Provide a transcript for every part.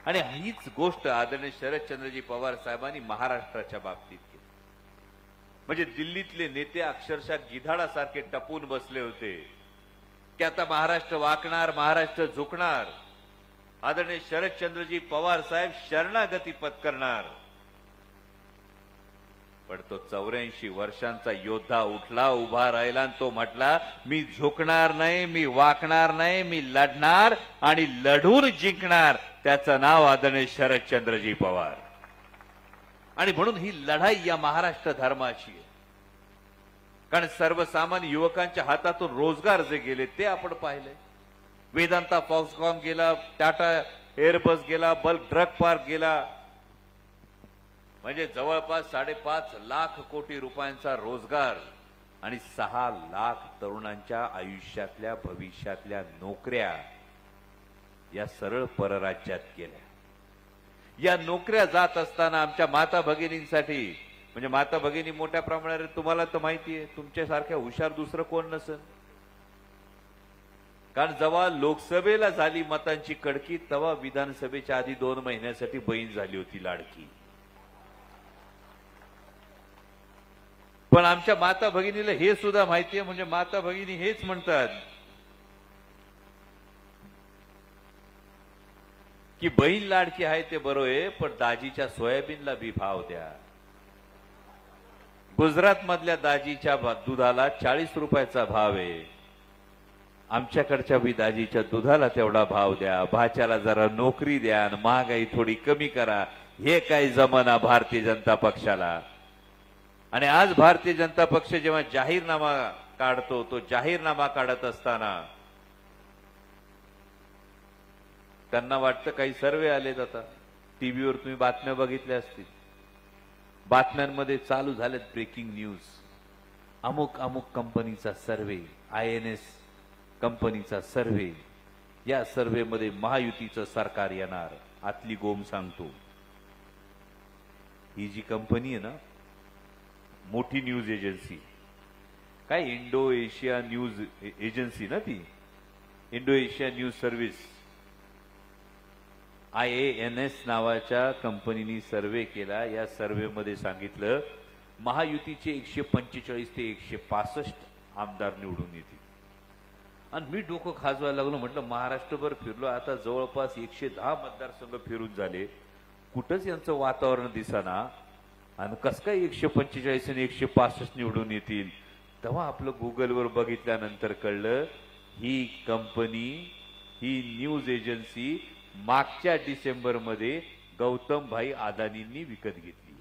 आणि हीच गोष्ट आदरणीय शरदचंद्रजी पवार साहेबांनी महाराष्ट्राच्या बाबतीत केली। म्हणजे दिल्लीतले नेते अक्षरशः गिधाडासारखे टपून बसले होते की आता महाराष्ट्र वाकणार, महाराष्ट्र झुकणार, आदरणीय शरदचंद्रजी पवार साहेब शरणागती पत्करणार। पण तो 84 वर्षांचा योद्धा उठला, उभा राहिला आणि तो म्हटला मी झुकणार नाही, मी वाकणार नाही, मी लढणार आणि लढून जिंकणार। त्याचं नाव आदरणीय शरदचंद्रजी पवार। आणि म्हणून ही लढाई या महाराष्ट्र धर्माची आहे। कारण सर्वसामान्य युवकांच्या हातातून रोजगार जे गेले ते आपण पाहिले। वेदांता फॉक्सकॉन गेला, टाटा एअरबस गेला, बल्क ड्रग पार्क गेला, म्हणजे जवळपास 5.5 लाख कोटी रुपयांचा रोजगार आणि 6 लाख तरुणांच्या आयुष्यातल्या भविष्यातल्या नोकऱ्या या सरळ परराज्यात गेल्या। या नोकऱ्या जात असताना आमच्या माता भगिनींसाठी, म्हणजे माता भगिनी मोठ्या प्रमाणात तुम्हाला तर माहिती आहे, तुमच्यासारख्या हुशार दुसरं कोण नसेल। कारण जेव्हा लोकसभेला झाली मतांची कडकी तेव्हा विधानसभेच्या आधी 2 महिन्यासाठी बहीण झाली होती लाडकी। पण आमच्या माता भगिनीला हे सुद्धा माहिती आहे, म्हणजे माता भगिनी हेच म्हणतात की बहीण लाडकी आहे ते बरोबर आहे, पण दाजीच्या सोयाबीनला बी भाव द्या। गुजरात मधल्या दाजीच्या दुधाला 40 रुपयाचा भाव आहे, आमच्याकडच्या बी दाजीच्या दुधाला तेवढा भाव द्या, भाच्याला जरा नोकरी द्या आणि महागाई थोडी कमी करा। हे काय जमाना भारतीय जनता पक्षाला। आणि आज भारतीय जनता पक्ष जेव्हा जाहीरनामा काढतो, तो जाहीरनामा काढत असताना त्यांना वाटतं काही सर्वे आलेत। आता टीव्हीवर तुम्ही बातम्या बघितल्या असतील, बातम्यांमध्ये चालू झालेत ब्रेकिंग न्यूज, अमुक अमुक कंपनीचा सर्वे, INS कंपनीचा सर्वे, या सर्वेमध्ये महायुतीचं सरकार येणार। आतली गोम सांगतो, ही जी कंपनी आहे ना, मोठी न्यूज एजन्सी, काय इंडो एशिया न्यूज एजन्सी ना, ती Indo Asia news service, IANS नावाच्या कंपनीने सर्वे केला। या सर्वेमध्ये सांगितलं महायुतीचे 145 ते 165 आमदार निवडून येतील। आणि मी डोकं खाजवायला लागलो, म्हटलं महाराष्ट्रभर फिरलो, आता जवळपास 110 मतदारसंघ फिरून झाले, कुठंच यांचं वातावरण दिसना, आणि कसं काय 145 आणि 165 निवडून येतील। तेव्हा आपलं गुगलवर बघितल्यानंतर कळलं ही कंपनी, ही न्यूज एजन्सी मागच्या डिसेंबरमध्ये गौतम भाई अदानींनी विकत घेतली।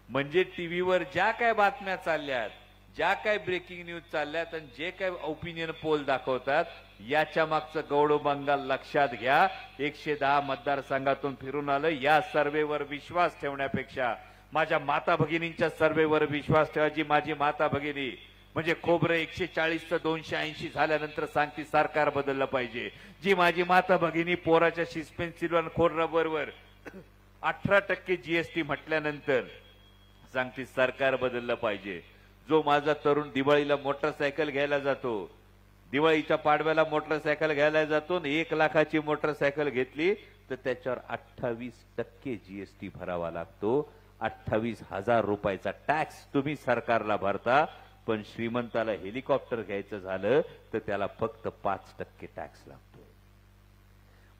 म्हणजे टीव्हीवर ज्या काय बातम्या चालल्यात, ज्या काय ब्रेकिंग न्यूज चालल्यात आणि जे काय ओपिनियन पोल दाखवतात, याच्या मागचं गौडो बंगाल लक्षात घ्या। 110 मतदारसंघातून फिरून आलं। या सर्वेवर विश्वास ठेवण्यापेक्षा माझ्या माता भगिनींच्या सर्वेवर विश्वास ठेवा। जी माझी माता भगिनी म्हणजे खोबरं 140 चं 280 झाल्यानंतर सांगती सरकार बदललं पाहिजे। जी माझी माता भगिनी पोराच्या शिस्पेन्सिल आणि खोड रबरवर 18% GST म्हटल्यानंतर सांगती सरकार बदललं पाहिजे। जो माझा तरुण दिवाळीला मोटरसायकल घ्यायला जातो, दिवाळीच्या पाडव्याला मोटरसायकल घ्यायला जातो, 1 लाखाची मोटरसायकल घेतली तर त्याच्यावर 28% GST भरावा लागतो। 28,000 रुपयाचा टॅक्स तुम्ही सरकारला भरता, पण श्रीमंताला हेलिकॉप्टर घ्यायचं झालं तर त्याला फक्त 5% टॅक्स लागतो।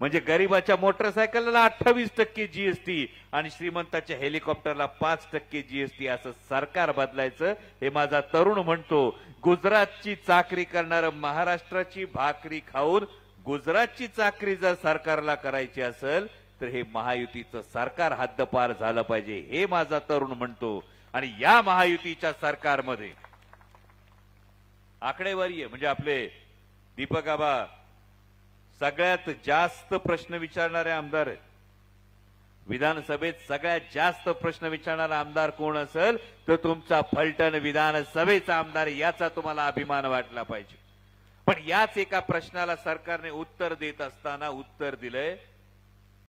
म्हणजे गरीबाच्या मोटरसायकलला 28% GST आणि श्रीमंताच्या हेलिकॉप्टरला 5% GST, असं सरकार बदलायचं हे माझा तरुण म्हणतो। गुजरातची चाकरी करणारं महाराष्ट्राची भाकरी खाऊन गुजरातची चाकरी जर सरकारला करायची असेल तर हे महायुतीचं सरकार हद्दपार झालं पाहिजे, हे माझा तरुण म्हणतो। आणि या महायुतीच्या सरकारमध्ये आकडेवारी आहे, म्हणजे आपले दीपक आबा सगळ्यात जास्त प्रश्न विचारणारे आमदार आहेत। विधानसभेत सगळ्यात जास्त प्रश्न विचारणारा आमदार कोण असेल तर तुमचा फलटण विधानसभेचा आमदार, याचा तुम्हाला अभिमान वाटला पाहिजे। पण याच एका प्रश्नाला सरकारने उत्तर देत असताना उत्तर दिलंय